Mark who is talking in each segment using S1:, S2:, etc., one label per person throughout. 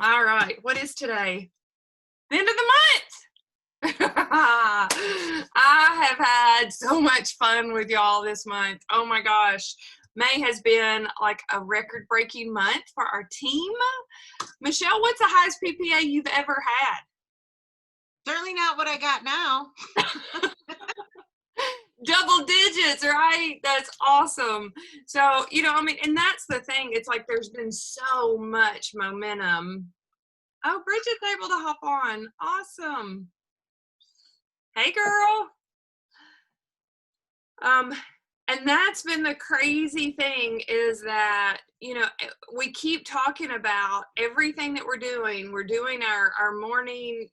S1: All right. What is today? The end of the month. I have had so much fun with y'all this month. Oh my gosh. May has been like a record-breaking month for our team. Michelle, what's the highest PPA you've ever had?
S2: Certainly not what I got now.
S1: Double digits, right? That's awesome. So, and that's the thing. It's like there's been so much momentum. Oh, Bridget's able to hop on. Awesome. Hey, girl. And that's been the crazy thing is that, we keep talking about everything that we're doing. We're doing our morning,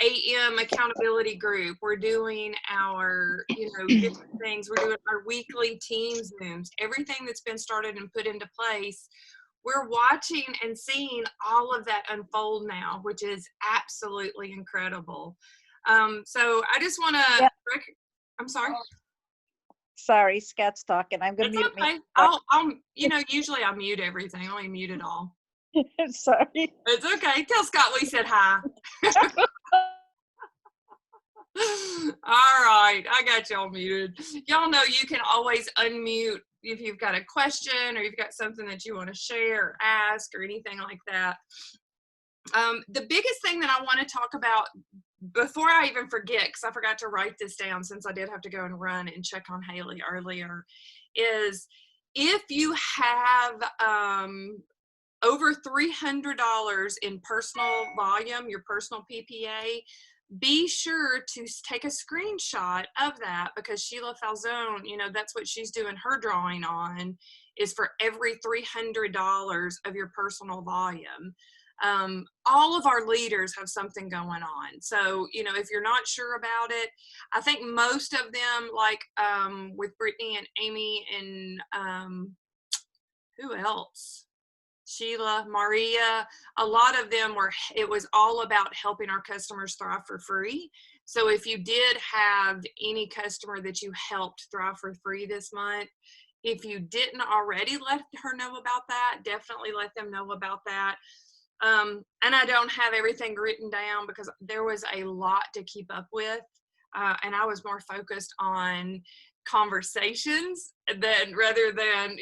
S1: AM accountability group. We're doing our, different things. We're doing our weekly team Zooms, everything that's been started and put into place. We're watching and seeing all of that unfold now, which is absolutely incredible. So I just want to,
S3: Yeah.
S1: I'm sorry.
S3: Sorry, Scott's talking. I'm going to mute
S1: Okay.
S3: me.
S1: I'll, usually I mute everything. I mute it all.
S3: Sorry.
S1: It's okay. Tell Scott we said hi. All right. I got y'all muted. Y'all know you can always unmute if you've got a question or you've got something that you want to share or ask or anything like that. The biggest thing that I want to talk about before I even forget, because I forgot to write this down since I did have to go and run and check on Haley earlier, is if you have over $300 in personal volume, your personal PPA, be sure to take a screenshot of that, because Sheila Falzone, that's what she's doing her drawing on, is for every $300 of your personal volume. All of our leaders have something going on. So, if you're not sure about it, I think most of them, like with Brittany and Amy and who else? Sheila, Maria, a lot of them it was all about helping our customers thrive for free. So if you did have any customer that you helped thrive for free this month, if you didn't already let her know about that, definitely let them know about that. And I don't have everything written down because there was a lot to keep up with. And I was more focused on conversations rather than,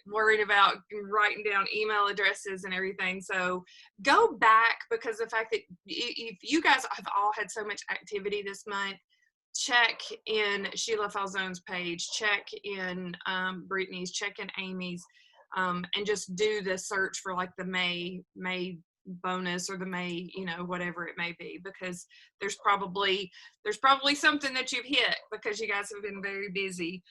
S1: worried about writing down email addresses and everything. So go back, because the fact that if you guys have all had so much activity this month, check in Sheila Falzone's page, check in Brittany's, check in Amy's, and just do the search for like the May bonus or the May, whatever it may be, because there's probably something that you've hit because you guys have been very busy.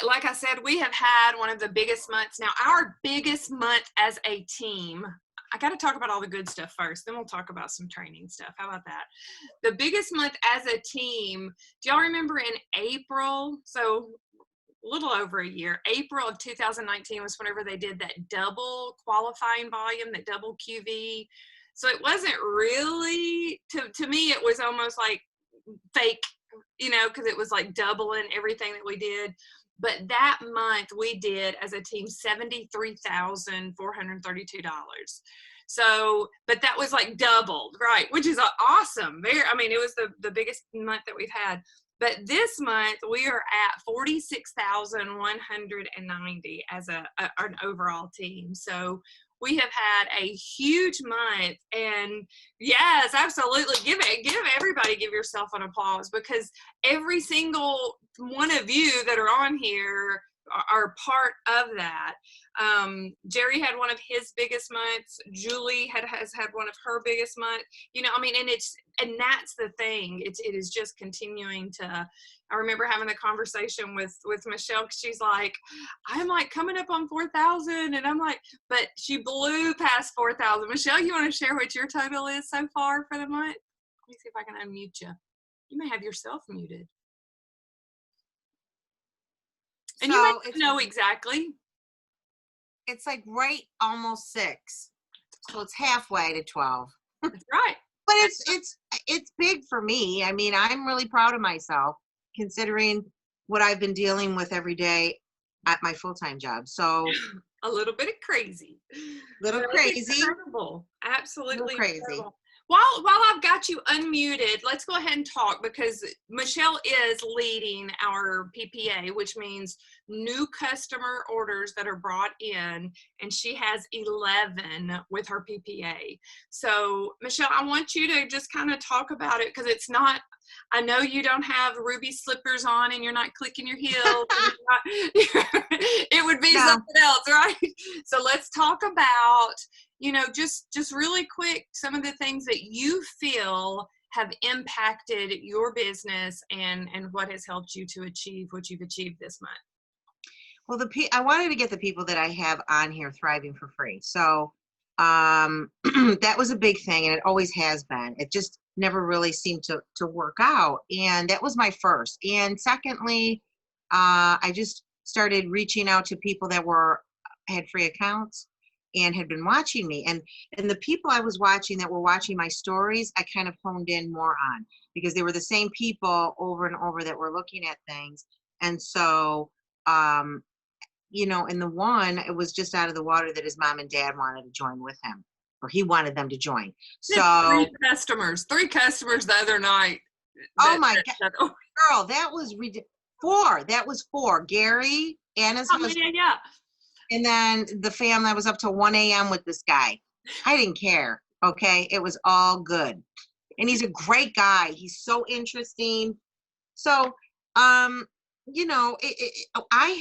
S1: Like I said, we have had one of the biggest months. Now, our biggest month as a team, I got to talk about all the good stuff first, then we'll talk about some training stuff. How about that? The biggest month as a team, do y'all remember in April? So a little over a year, April of 2019 was whenever they did that double qualifying volume, that double QV. So it wasn't really, to me, it was almost like fake, because it was like doubling everything that we did. But that month we did as a team $73,432. So, but that was like doubled, right? Which is awesome. It was the biggest month that we've had. But this month we are at 46,190 as an overall team. So we have had a huge month, and yes, absolutely. Give yourself an applause, because every single one of you that are on here are part of that. Jerry had one of his biggest months. Julie has had one of her biggest months. And that's the thing. It is just continuing to. I remember having a conversation with Michelle. She's like, I'm like coming up on 4,000, and I'm like, but she blew past 4,000. Michelle, you want to share what your total is so far for the month? Let me see if I can unmute you. You may have yourself muted. And so you might know exactly.
S2: It's like right almost 6. So it's halfway to 12.
S1: That's right.
S2: But it's big for me. I'm really proud of myself considering what I've been dealing with every day at my full-time job. So
S1: a little bit of crazy.
S2: Little
S1: That's
S2: crazy.
S1: incredible. Absolutely
S2: crazy.
S1: incredible. While I've got you unmuted, let's go ahead and talk because Michelle is leading our PPA, which means new customer orders that are brought in, and she has 11 with her PPA. So Michelle, I want you to just kind of talk about it because it's not, I know you don't have ruby slippers on and you're not clicking your heels. It would be
S2: No.
S1: something else, right? So let's talk about, just really quick, some of the things that you feel have impacted your business and what has helped you to achieve what you've achieved this month.
S2: Well, I wanted to get the people that I have on here thriving for free. So that was a big thing, and it always has been. It just never really seemed to work out, and that was my first. And secondly, I just started reaching out to people that had free accounts and had been watching me, and the people I was watching that were watching my stories, I kind of honed in more on because they were the same people over and over that were looking at things. And so and the one, it was just out of the water that his mom and dad wanted to join with him, or he wanted them to join. So
S1: three customers the other night.
S2: Oh my God, girl, that was four. That was four. Gary, Anna's husband,
S1: yeah.
S2: And then the family. I was up till 1 a.m. with this guy. I didn't care. Okay, it was all good, and he's a great guy. He's so interesting. So, I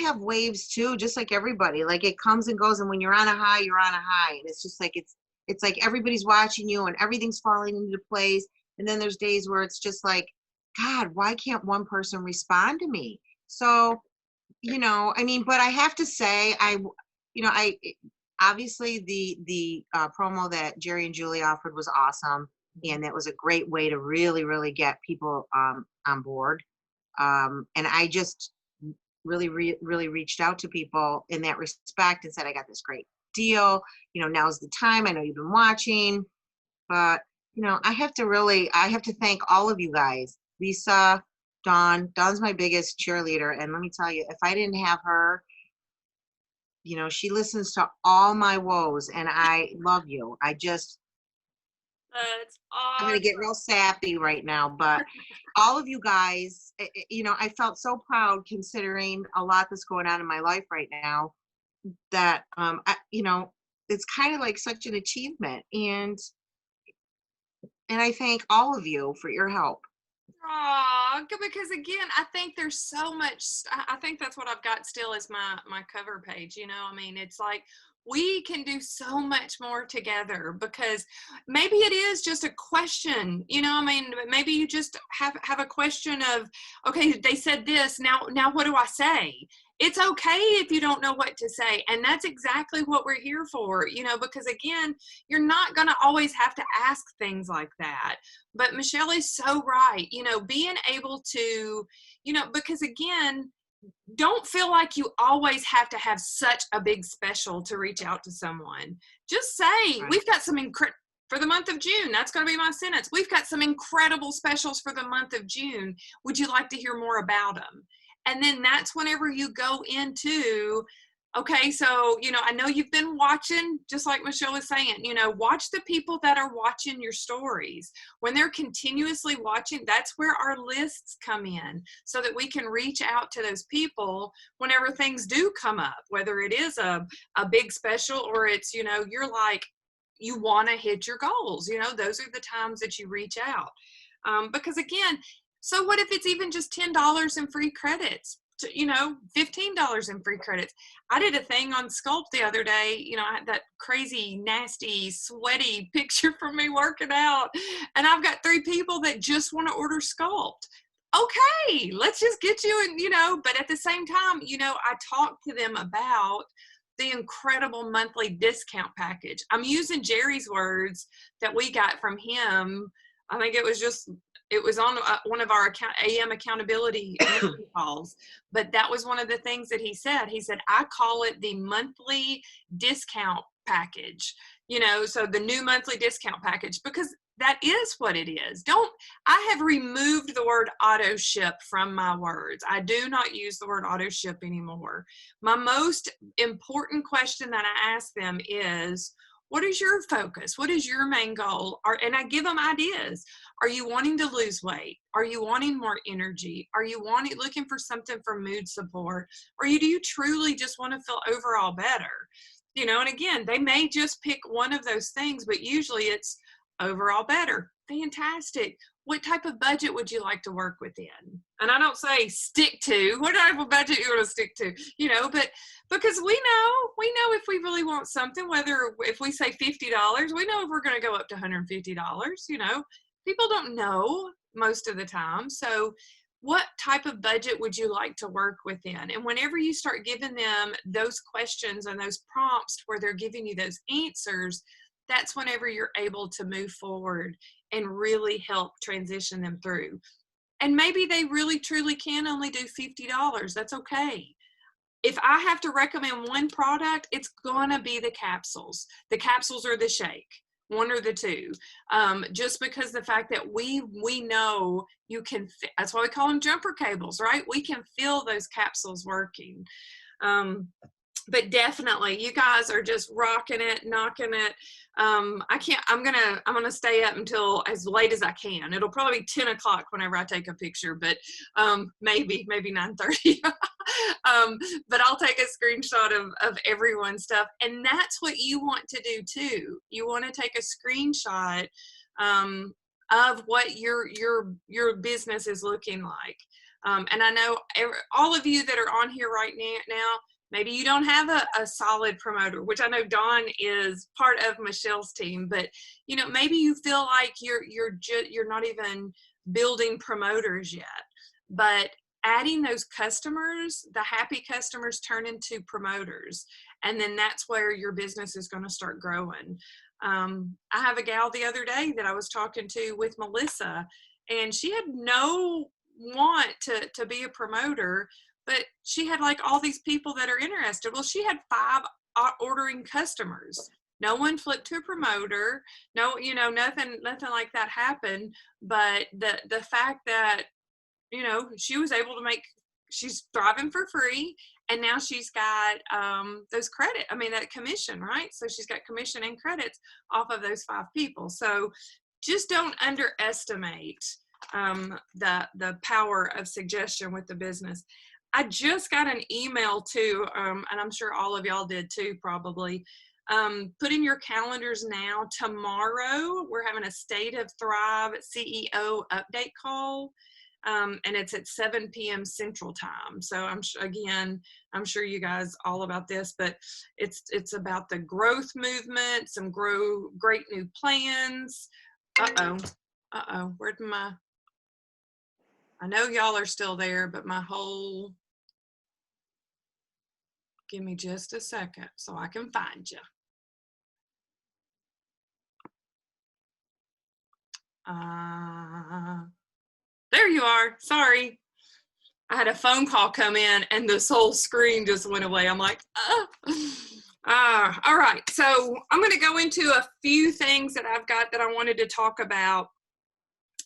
S2: have waves too, just like everybody. Like it comes and goes, and when you're on a high, you're on a high, and it's just like it's like everybody's watching you, and everything's falling into place. And then there's days where it's just like, God, why can't one person respond to me? So, but I have to say, I obviously the promo that Jerry and Julie offered was awesome, and that was a great way to really, really get people on board. And I just really reached out to people in that respect and said, I got this great deal. Now's the time. I know you've been watching, but I have to thank all of you guys. Lisa, Dawn's my biggest cheerleader. And let me tell you, if I didn't have her, she listens to all my woes, and I love you.
S1: That's awesome.
S2: I'm going to get real sappy right now, but all of you guys, I felt so proud considering a lot that's going on in my life right now that, it's kind of like such an achievement. And I thank all of you for your help.
S1: Because again, I think there's so much. I think that's what I've got still as my cover page. It's like we can do so much more together because maybe it is just a question. Maybe you just have a question of, okay, they said this. Now what do I say? It's okay if you don't know what to say. And that's exactly what we're here for, because again, you're not going to always have to ask things like that. But Michelle is so right, being able to, because again, don't feel like you always have to have such a big special to reach out to someone. Just say, right. We've got some for the month of June. That's going to be my sentence. We've got some incredible specials for the month of June. Would you like to hear more about them? And then that's whenever you go into, okay, so, I know you've been watching, just like Michelle was saying, watch the people that are watching your stories. When they're continuously watching, that's where our lists come in so that we can reach out to those people whenever things do come up, whether it is a big special or it's, you're like, you want to hit your goals. Those are the times that you reach out. Because again, so what if it's even just $10 in free credits? $15 in free credits. I did a thing on Sculpt the other day. I had that crazy, nasty, sweaty picture from me working out. And I've got 3 people that just want to order Sculpt. Okay, let's just get you in, but at the same time, I talked to them about the incredible monthly discount package. I'm using Jerry's words that we got from him. I think it was on one of our AM accountability calls, but that was one of the things that he said. He said, I call it the monthly discount package, so the new monthly discount package, because that is what it is. I have removed the word auto ship from my words. I do not use the word auto ship anymore. My most important question that I ask them is, What is your focus? What is your main goal? And I give them ideas. Are you wanting to lose weight? Are you wanting more energy? Are you looking for something for mood support? Or do you truly just want to feel overall better? You know, and again, they may just pick one of those things, but usually it's overall better. Fantastic. What type of budget would you like to work within? And I don't say stick to, what type of budget you want to stick to, you know, but because we know if we really want something, whether if we say $50, we know if we're going to go up to $150, you know, people don't know most of the time. So what type of budget would you like to work within? And whenever you start giving them those questions and those prompts where they're giving you those answers, that's whenever you're able to move forward and really help transition them through. And maybe they really truly can only do $50. That's okay. If I have to recommend one product, it's gonna be the capsules. The capsules or the shake, one or the two. Just because the fact that we know you can, that's why we call them jumper cables, right? We can feel those capsules working. But definitely you guys are just rocking it, knocking it. I'm gonna stay up until as late as I can. It'll probably be 10 o'clock whenever I take a picture, but maybe 9:30. But I'll take a screenshot of everyone's stuff. And that's what you want to do too. You want to take a screenshot of what your business is looking like. And I know all of you that are on here right now, maybe you don't have a solid promoter, which I know Dawn is part of Michelle's team, but you know, maybe you feel like you're not even building promoters yet, but adding those customers, the happy customers turn into promoters. And then that's where your business is going to start growing. I have a gal the other day that I was talking to with Melissa, and she had no want to be a promoter, but she had like all these people that are interested. Well, she had 5 ordering customers. No one flipped to a promoter. No, you know, nothing like that happened. But the fact that, you know, she was able to she's thriving for free, and now she's got those that commission, right? So she's got commission and credits off of those 5 people. So just don't underestimate the power of suggestion with the business. I just got an email too, and I'm sure all of y'all did too, probably. Put in your calendars now. Tomorrow, we're having a State of Thrive CEO update call, and it's at 7 p.m. Central Time. So I'm sure you guys all about this, but it's about the growth movement, some great new plans. Where'd I know y'all are still there, but give me just a second so I can find you. There you are. Sorry. I had a phone call come in and this whole screen just went away. I'm like, all right. So I'm going to go into a few things that I've got that I wanted to talk about.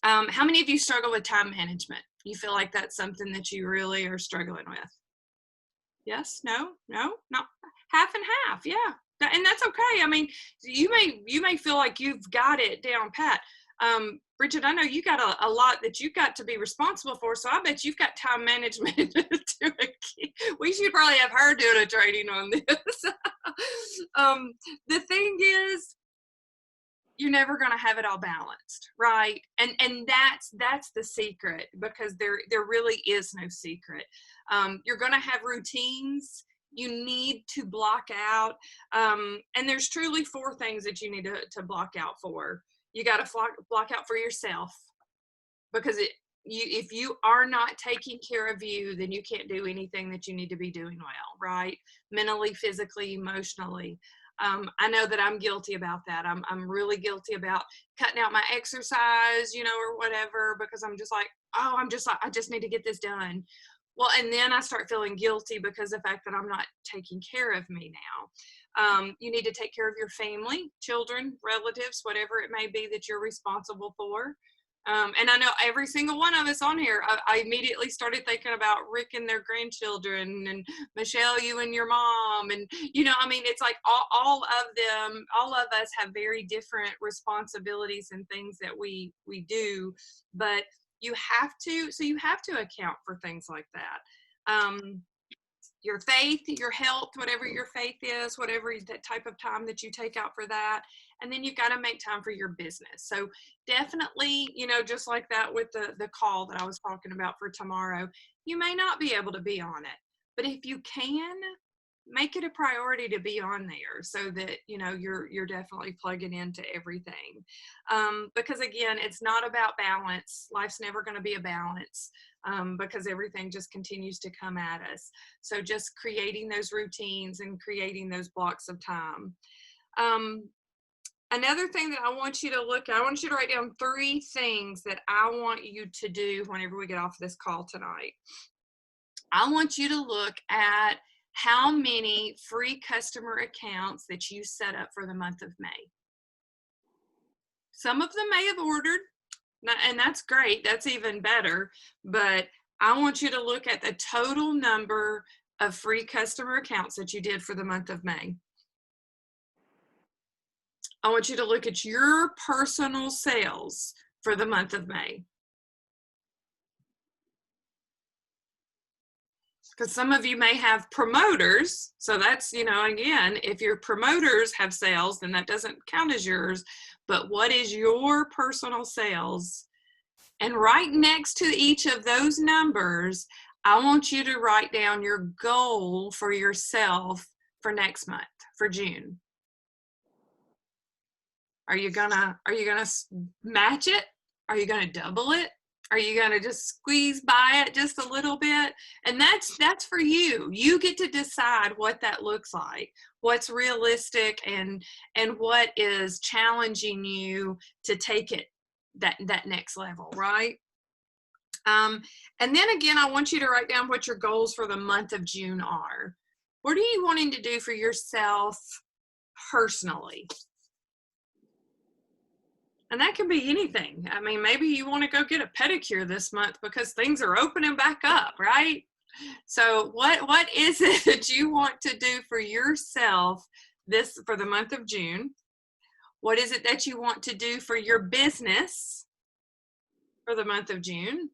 S1: How many of you struggle with time management? You feel like that's something that you really are struggling with? Yes, no, not half and half. Yeah. And that's okay. I mean, you may feel like you've got it down pat. Bridget, I know you got a lot that you've got to be responsible for, so I bet you've got time management to a key. We should probably have her doing a training on this. The thing is, you're never going to have it all balanced, right? And that's the secret, because there really is no secret. You're going to have routines. You need to block out, and there's truly 4 things that you need to block out for. You got to block out for yourself, because if you are not taking care of you, then you can't do anything that you need to be doing well, right? Mentally, physically, emotionally. I know that I'm guilty about that. I'm really guilty about cutting out my exercise, you know, or whatever, because I'm just like, I just need to get this done. Well, and then I start feeling guilty because of the fact that I'm not taking care of me now. You need to take care of your family, children, relatives, whatever it may be that you're responsible for. And I know every single one of us on here, I immediately started thinking about Rick and their grandchildren, and Michelle, you and your mom. And, you know, I mean, it's like all of them, all of us have very different responsibilities and things that we do, but you have to account for things like that. Your faith, your health, whatever your faith is, whatever that type of time that you take out for that. And then you've got to make time for your business. So definitely, you know, just like that with the call that I was talking about for tomorrow, you may not be able to be on it, but if you can, make it a priority to be on there so that, you know, you're definitely plugging into everything. Because again, it's not about balance. Life's never going to be a balance. Because everything just continues to come at us. So just creating those routines and creating those blocks of time. Another thing that I want you to look at, I want you to write down 3 things that I want you to do whenever we get off this call tonight. I want you to look at how many free customer accounts that you set up for the month of May. Some of them may have ordered, and that's great, that's even better, but I want you to look at the total number of free customer accounts that you did for the month of May. I want you to look at your personal sales for the month of May. Because some of you may have promoters, so that's, you know, again, if your promoters have sales, then that doesn't count as yours, but what is your personal sales? And right next to each of those numbers, I want you to write down your goal for yourself for next month, for June. Are you gonna match it? Are you gonna double it? Are you gonna just squeeze by it just a little bit? And that's for you. You get to decide what that looks like, what's realistic, and what is challenging you to take it that next level, right? And then again, I want you to write down what your goals for the month of June are. What are you wanting to do for yourself personally? And that can be anything. I mean, maybe you want to go get a pedicure this month because things are opening back up, right? So what is it that you want to do for yourself for the month of June? What is it that you want to do for your business for the month of June?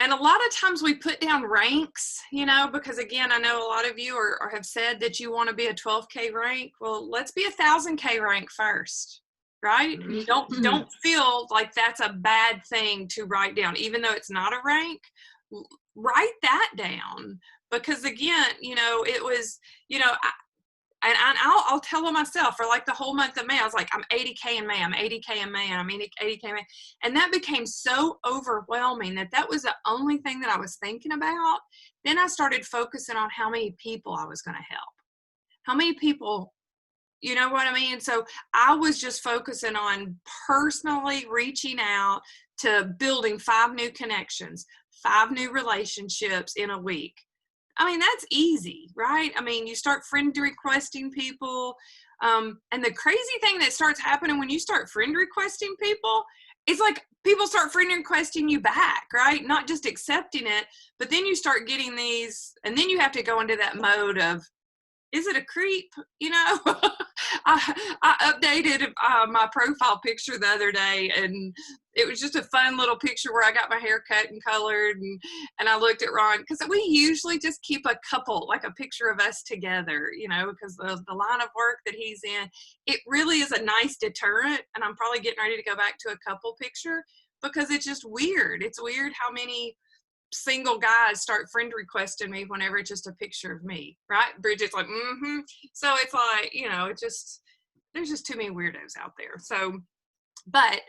S1: And a lot of times we put down ranks, you know, because again, I know a lot of you have said that you want to be a 12K rank. Well, let's be 1,000K rank first, right? Don't feel like that's a bad thing to write down, even though it's not a rank. Write that down, because again, you know, it was, you know, I'll tell myself for like the whole month of May, I was like, I'm 80K in May, I'm 80K in May, and I'm 80K in May. And that became so overwhelming that was the only thing that I was thinking about. Then I started focusing on how many people I was going to help. How many people, you know what I mean? So I was just focusing on personally reaching out to building 5 new connections, 5 new relationships in a week. I mean, that's easy, right? I mean, you start friend requesting people. And the crazy thing that starts happening when you start friend requesting people, it's like people start friend requesting you back, right? Not just accepting it, but then you start getting these, and then you have to go into that mode of, is it a creep? You know, I updated my profile picture the other day, and it was just a fun little picture where I got my hair cut and colored, and I looked at Ron, because we usually just keep a couple, like a picture of us together, you know, because the line of work that he's in, it really is a nice deterrent. And I'm probably getting ready to go back to a couple picture, because it's just weird. It's weird how many single guys start friend requesting me whenever it's just a picture of me, right? Bridget's like, So it's like, you know, there's just too many weirdos out there. So, but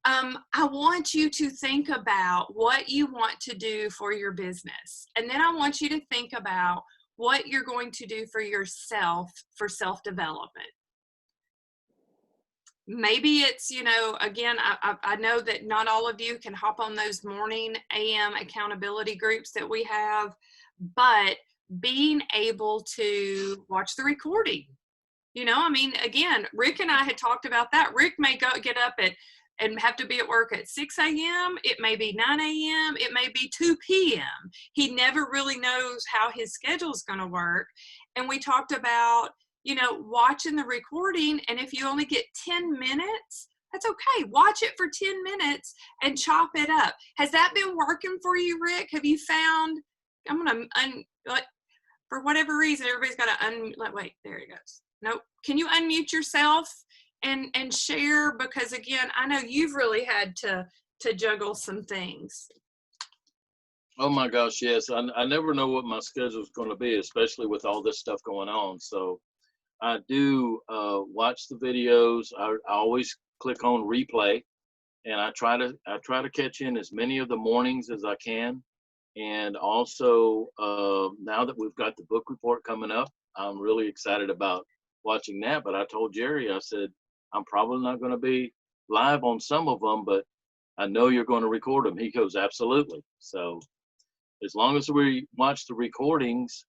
S1: I want you to think about what you want to do for your business. And then I want you to think about what you're going to do for yourself for self-development. Maybe it's, you know, again, I know that not all of you can hop on those morning AM accountability groups that we have, but being able to watch the recording, You know, I mean, again, Rick and I had talked about that. Rick may get up and have to be at work at 6 a.m. It may be 9 a.m. It may be 2 p.m. He never really knows how his schedule is going to work. And we talked about, you know, watching the recording. And if you only get 10 minutes, that's okay. Watch it for 10 minutes and chop it up. Has that been working for you, Rick? Have you found, I'm going to, for whatever reason, everybody's got to unmute. Wait, there he goes. Nope. Can you unmute yourself and share? Because again, I know you've really had to juggle some things.
S4: Oh my gosh, yes. I never know what my schedule is going to be, especially with all this stuff going on. So I do watch the videos. I always click on replay, and I try to catch in as many of the mornings as I can. And also, now that we've got the book report coming up, I'm really excited about watching that. But I told Jerry, I said, I'm probably not going to be live on some of them, but I know you're going to record them. He goes, absolutely. So as long as we watch the recordings,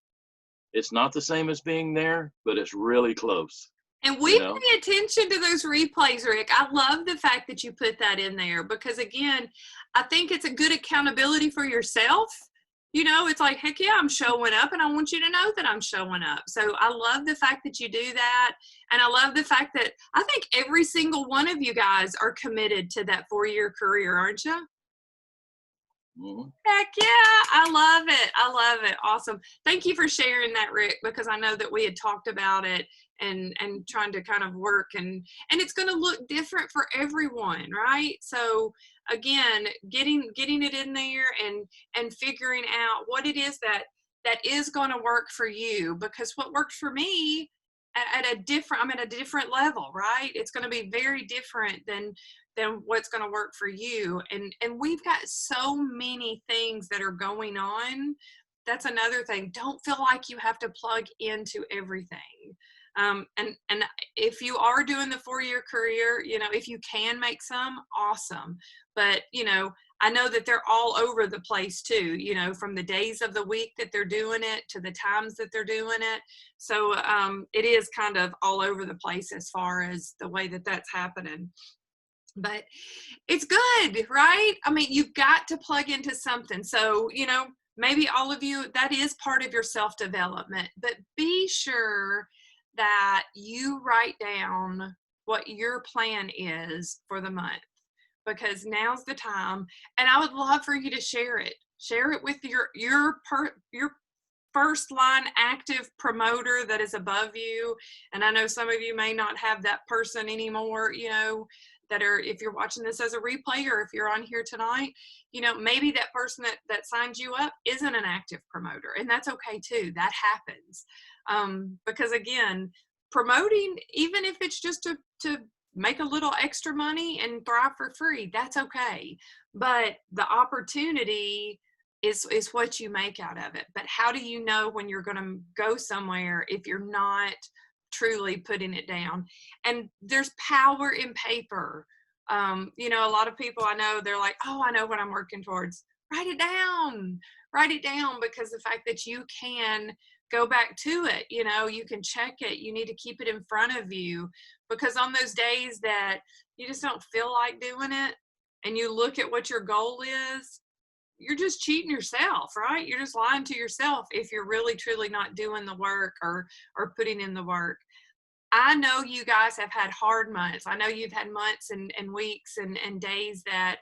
S4: it's not the same as being there, but it's really close.
S1: And we pay attention to those replays, Rick. I love the fact that you put that in there because, again, I think it's a good accountability for yourself. You know, it's like, heck yeah, I'm showing up and I want you to know that I'm showing up. So I love the fact that you do that. And I love the fact that I think every single one of you guys are committed to that 4-year career, aren't you?
S4: Mm-hmm.
S1: Heck yeah, I love it. I love it. Awesome. Thank you for sharing that, Rick, because I know that we had talked about it and trying to kind of work and it's going to look different for everyone, right? So again, getting it in there and figuring out what it is that is going to work for you, because what worked for me I'm at a different level, right? It's going to be very different than what's going to work for you. And we've got so many things that are going on. That's another thing. Don't feel like you have to plug into everything. And if you are doing the 4-year career, you know, if you can make some, awesome. But, you know, I know that they're all over the place too, you know, from the days of the week that they're doing it to the times that they're doing it. So it is kind of all over the place as far as the way that that's happening. But it's good, right? I mean, you've got to plug into something. So, you know, maybe all of you, that is part of your self-development, but be sure that you write down what your plan is for the month, because now's the time. And I would love for you to share it. Share it with your first line active promoter that is above you. And I know some of you may not have that person anymore, you know, that are, if you're watching this as a replay or if you're on here tonight, you know, maybe that person that signed you up isn't an active promoter, and that's okay too. That happens. Because again, promoting, even if it's just to make a little extra money and thrive for free, that's okay. But the opportunity is what you make out of it. But how do you know when you're going to go somewhere if you're not truly putting it down? And there's power in paper. You know, a lot of people I know, they're like, oh, I know what I'm working towards. Write it down, because the fact that you can go back to it, you know, you can check it. You need to keep it in front of you, because on those days that you just don't feel like doing it and you look at what your goal is, you're just cheating yourself, right? You're just lying to yourself if you're really truly not doing the work or putting in the work. I know you guys have had hard months. I know you've had months and weeks and days that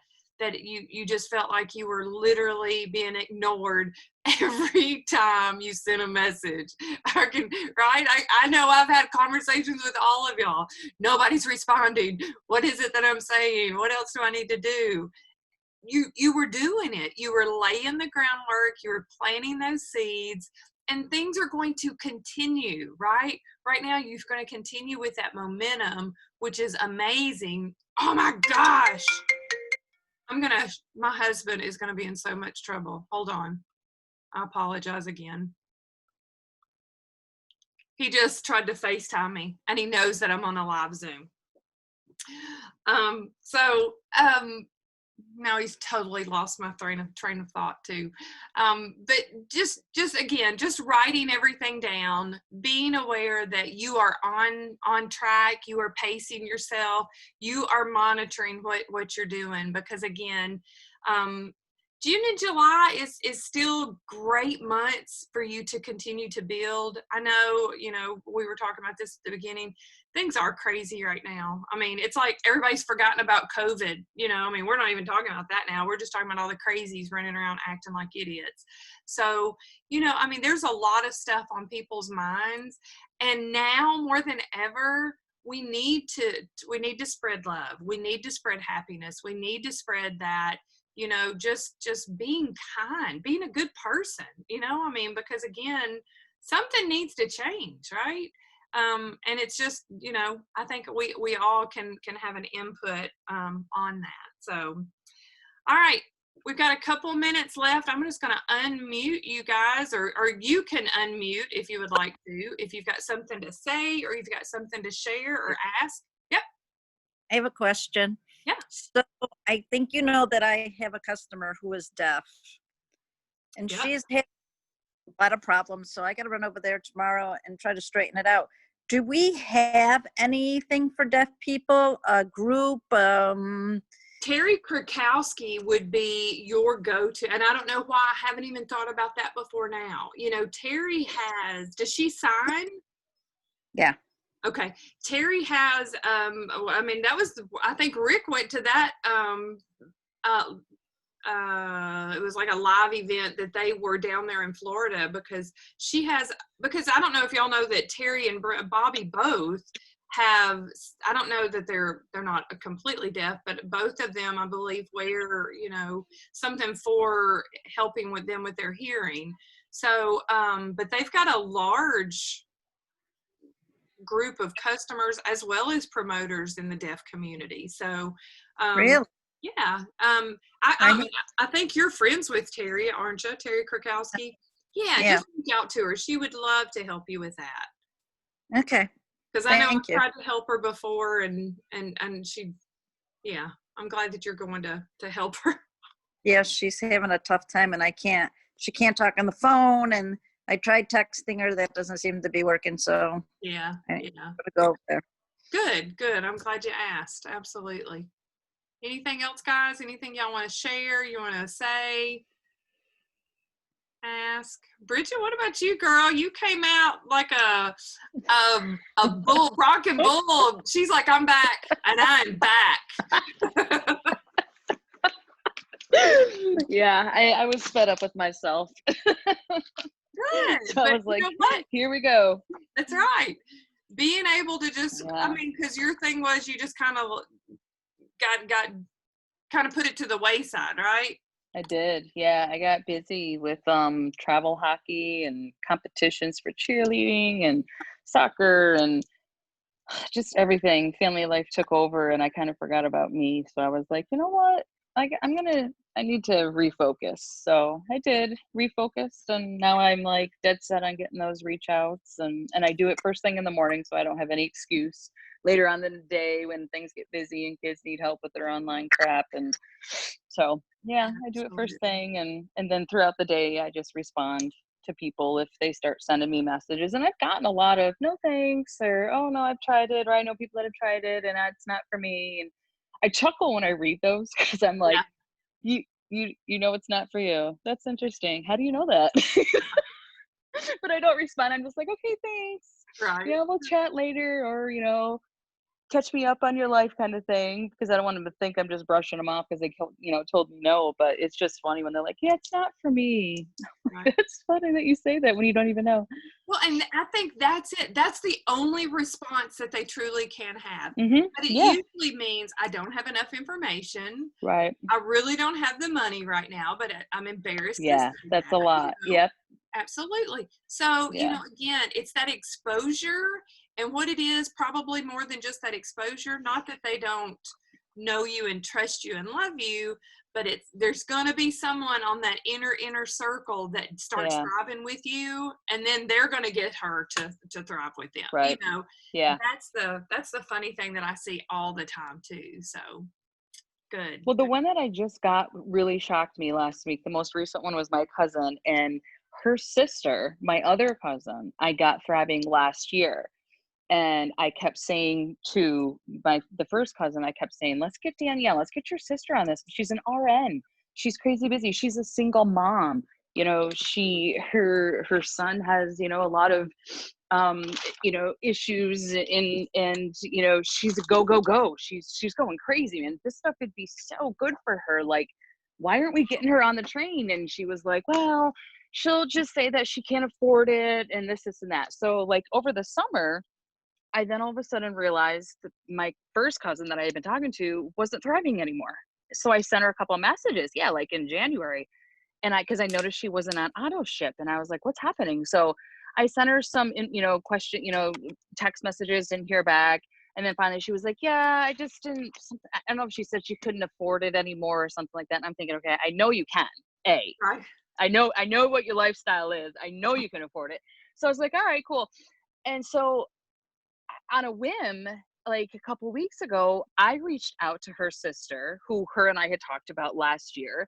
S1: you just felt like you were literally being ignored every time you sent a message. I know I've had conversations with all of y'all. Nobody's responding. What is it that I'm saying? What else do I need to do? You were doing it. You were laying the groundwork. You were planting those seeds, and things are going to continue, right? Right now, you're going to continue with that momentum, which is amazing. Oh my gosh. My husband is going to be in so much trouble. Hold on. I apologize again. He just tried to FaceTime me, and he knows that I'm on a live Zoom. Now he's totally lost my train of thought too. But just again, just writing everything down, being aware that you are on track, you are pacing yourself, you are monitoring what you're doing, because again, June and July is still great months for you to continue to build. I know, we were talking about this at the beginning. Things are crazy right now. I mean, it's like everybody's forgotten about COVID. We're not even talking about that now. We're just talking about all the crazies running around acting like idiots. So, there's a lot of stuff on people's minds. And now more than ever, we need to spread love. We need to spread happiness. We need to spread that, just being kind, being a good person, because again, something needs to change, right? And it's just, I think we all can have an input on that. So, all right, we've got a couple minutes left. I'm just going to unmute you guys, or you can unmute if you would like to, if you've got something to say or you've got something to share or ask. Yep.
S3: I have a question.
S1: Yeah.
S3: So I think you know that I have a customer who is deaf, and
S1: Yep.
S3: she's had a lot of problems. So I got to run over there tomorrow and try to straighten it out. Do we have anything for deaf people? A group?
S1: Terry Krakowski would be your go-to, and I don't know why I haven't even thought about that before now. Terry does she sign?
S3: Yeah.
S1: Okay. Terry has, I think Rick went to that, it was like a live event that they were down there in Florida, because I don't know if y'all know that Terry and Bobby both have, I don't know that they're not completely deaf, but both of them, I believe, wear, something for helping with them with their hearing. So, but they've got a large group of customers as well as promoters in the deaf community. So,
S3: Really?
S1: yeah. I think you're friends with Terry, aren't you? Terry Krakowski. Yeah. Just reach out to her. She would love to help you with that.
S3: Okay.
S1: Because I know
S3: Thank
S1: I tried to help her before, and she, yeah. I'm glad that you're going to help her.
S3: Yeah, she's having a tough time, and she can't talk on the phone, and I tried texting her. That doesn't seem to be working. So
S1: Yeah.
S3: I'm gonna go over there.
S1: Good. I'm glad you asked. Absolutely. Anything else, guys? Anything y'all want to share? You want to say? Ask. Bridget, what about you, girl? You came out like a bull, rocking bull. She's like, I'm back, and I'm back.
S5: Yeah, I was fed up with myself.
S1: Good.
S5: So I was like, here we go.
S1: That's right. Being able to just,
S5: Yeah.
S1: because your thing was you just kind of got put it to the wayside, right?
S5: I did. Yeah, I got busy with travel hockey and competitions for cheerleading and soccer and just everything. Family life took over, and I kind of forgot about me. So I was like, you know what? I need to refocus. So I did refocus, and now I'm like dead set on getting those reach outs, and I do it first thing in the morning, so I don't have any excuse later on in the day when things get busy and kids need help with their online crap. And so, yeah, I do it first thing, and then throughout the day, I just respond to people if they start sending me messages. And I've gotten a lot of no thanks, or oh no, I've tried it, or I know people that have tried it and it's not for me. And I chuckle when I read those, because I'm like, you know it's not for you. That's interesting. How do you know that? But I don't respond. I'm just like, okay, thanks.
S1: Right.
S5: Yeah, we'll chat later, or catch me up on your life kind of thing, because I don't want them to think I'm just brushing them off because they told me no. But it's just funny when they're like, yeah, it's not for me. Right. It's funny that you say that when you don't even know.
S1: Well, and I think that's it. That's the only response that they truly can have.
S5: Mm-hmm.
S1: But it usually means I don't have enough information.
S5: Right.
S1: I really don't have the money right now, but I'm embarrassed.
S5: Yeah, that's a lot. Yep.
S1: Absolutely. So, again, it's that exposure, and what it is, probably more than just that exposure. Not that they don't know you and trust you and love you, but there's going to be someone on that inner circle that starts thriving with you, and then they're going to get her to thrive with them.
S5: Right. Yeah.
S1: That's the funny thing that I see all the time too. So Good.
S5: Well, the one that I just got really shocked me last week. The most recent one was my cousin and her sister, my other cousin, I got Thriving last year. And I kept saying to the first cousin, I kept saying, let's get Danielle, let's get your sister on this. She's an RN. She's crazy busy. She's a single mom. You know, her son has, you know, a lot of you know, issues and you know, she's a go. She's going crazy, man. This stuff would be so good for her. Like, why aren't we getting her on the train? And she was like, well, she'll just say that she can't afford it and this and that. So like over the summer, I then all of a sudden realized that my first cousin that I had been talking to wasn't thriving anymore. So I sent her a couple of messages, yeah, like in January. And because I noticed she wasn't on auto ship, and I was like, what's happening? So I sent her some, you know, text messages, didn't hear back. And then finally she was like, yeah, I just didn't, I don't know if she said she couldn't afford it anymore or something like that. And I'm thinking, okay, I know you can,
S1: Right.
S5: I know what your lifestyle is. I know you can afford it. So I was like, all right, cool. And so on a whim, like a couple weeks ago, I reached out to her sister, who her and I had talked about last year.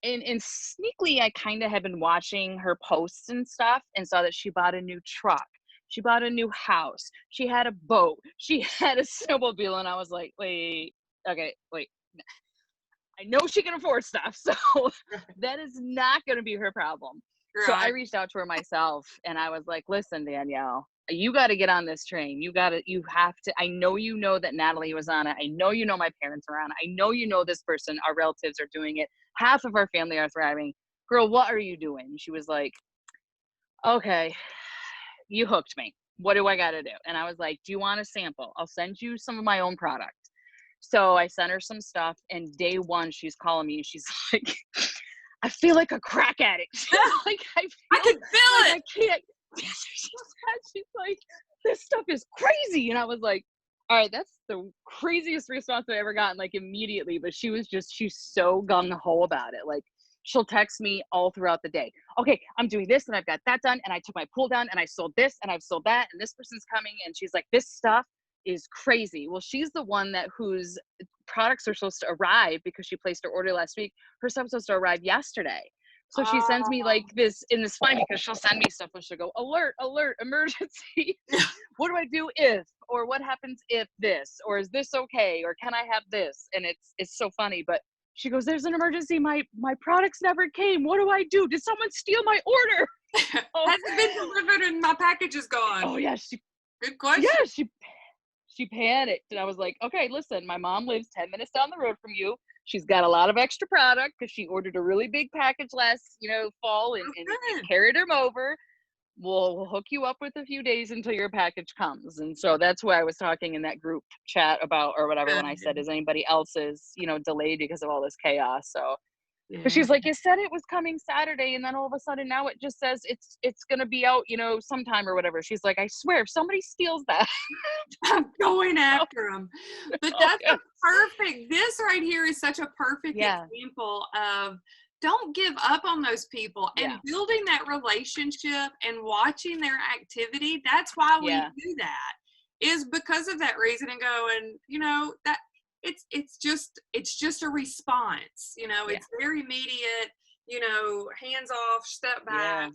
S5: And sneakily, I kind of had been watching her posts and stuff and saw that she bought a new truck. She bought a new house. She had a boat. She had a snowmobile. And I was like, wait, okay, wait. I know she can afford stuff. So that is not going to be her problem. So I
S1: Right.
S5: reached out to her myself and I was like, listen, Danielle, you got to get on this train. You have to, I know, you know that Natalie was on it. I know, you know, my parents are on it. I know, you know, this person, our relatives are doing it. Half of our family are thriving. Girl, what are you doing? She was like, okay, you hooked me. What do I got to do? And I was like, do you want a sample? I'll send you some of my own product. So I sent her some stuff and day one, she's calling me and she's like, I feel like a crack addict. Like,
S1: I could feel
S5: like
S1: it.
S5: I can't. She's like, this stuff is crazy. And I was like, all right, that's the craziest response I've ever gotten, like immediately. But she's so gung-ho about it. Like, she'll text me all throughout the day. Okay, I'm doing this and I've got that done. And I took my pool down and I sold this and I've sold that. And this person's coming. And she's like, this stuff is crazy. Well, she's the one whose products are supposed to arrive because she placed her order last week. Her stuff's supposed to arrive yesterday. So she sends me like this, and it's funny because she'll send me stuff and she'll go, alert, emergency. What do I do if, or what happens if this, or is this okay, or can I have this? And it's so funny, but she goes, there's an emergency. My products never came. What do I do? Did someone steal my order?
S1: Has it been delivered and my package is gone?
S5: Oh yeah,
S1: Good question.
S5: yeah, she panicked. And I was like, okay, listen, my mom lives 10 minutes down the road from you. She's got a lot of extra product because she ordered a really big package last, fall and carried them over. We'll hook you up with a few days until your package comes. And so that's why I was talking in that group chat about, or whatever, when I said, is anybody else's, delayed because of all this chaos? So, but she's like, you said it was coming Saturday, and then all of a sudden now it just says it's going to be out, sometime or whatever. She's like, I swear, if somebody steals that,
S1: I'm going after them. But that's a perfect, this right here is such a perfect example of don't give up on those people and building that relationship and watching their activity. That's why we do that, is because of that reason, and going, that it's just a response, it's very immediate, hands off, step back,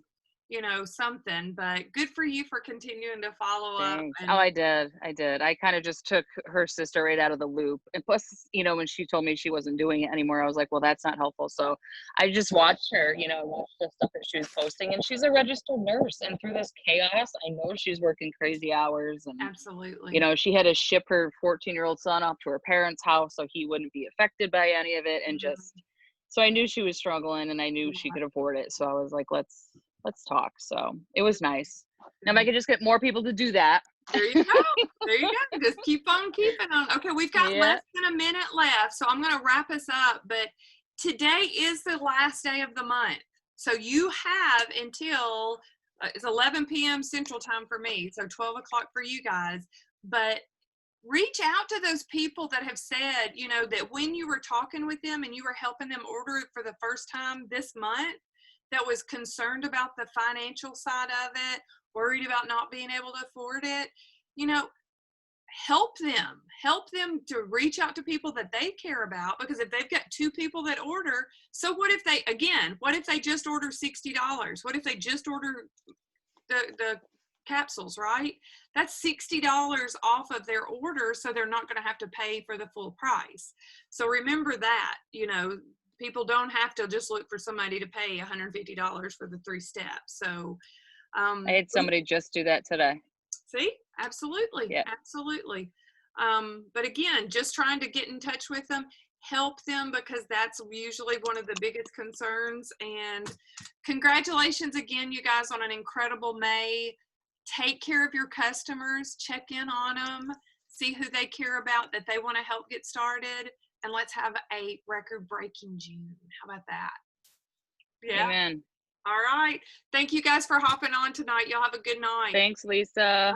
S1: something. But good for you for continuing to follow up.
S5: Oh, I did. I kind of just took her sister right out of the loop. And plus, when she told me she wasn't doing it anymore, I was like, well, that's not helpful. So I just watched her, watched the stuff that she was posting. And she's a registered nurse. And through this chaos, I know she's working crazy hours. And
S1: absolutely,
S5: she had to ship her 14-year-old son off to her parents' house so he wouldn't be affected by any of it. And just, so I knew she was struggling and I knew she could afford it. So I was like, let's talk. So it was nice. Now if I could just get more people to do that.
S1: There you go. Just keep on keeping on. Okay, we've got less than a minute left, so I'm going to wrap us up. But today is the last day of the month, so you have until it's 11 p.m. Central Time for me, so 12 o'clock for you guys. But reach out to those people that have said, that when you were talking with them and you were helping them order it for the first time this month, that was concerned about the financial side of it, worried about not being able to afford it, help them to reach out to people that they care about, because if they've got 2 people that order, so what if they just order $60? What if they just order the capsules, right? That's $60 off of their order, so they're not going to have to pay for the full price. So remember that, people don't have to just look for somebody to pay $150 for the 3 steps. So
S5: I had somebody just do that today.
S1: see, absolutely.
S5: Yeah.
S1: Absolutely. But again, just trying to get in touch with them, help them, because that's usually one of the biggest concerns. And congratulations again, you guys, on an incredible May. Take care of your customers, check in on them, see who they care about, that they want to help get started, and let's have a record-breaking June. How about that? Yeah.
S5: Amen.
S1: All right. Thank you guys for hopping on tonight. Y'all have a good night.
S5: Thanks, Lisa.